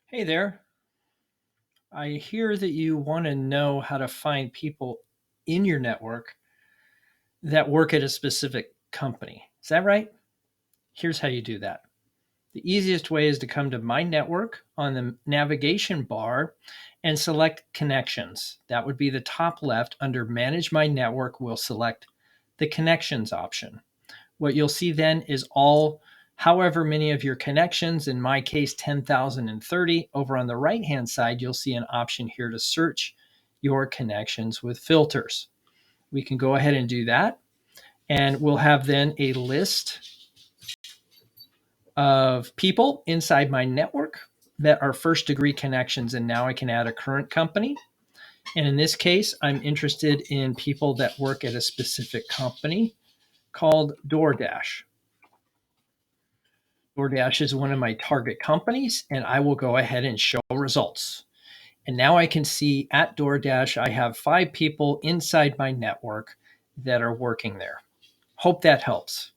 Hey there. I hear that you want to know how to find people in your network that work at a specific company. Is that right? Here's how you do that. The easiest way is to come to My Network on the navigation bar and select Connections. That would be the top left under Manage My Network. We'll select the Connections option. What you'll see then is all however many of your connections, in my case 10,030. Over on the right hand side you'll see an option here to search your connections with filters. We can go ahead and do that, and we'll have then a list of people inside my network that are first degree connections. And now I can add a current company, and in this case I'm interested in people that work at a specific company called DoorDash. DoorDash is one of my target companies, and I will go ahead and show results. And now I can see at DoorDash, I have 5 people inside my network that are working there. Hope that helps.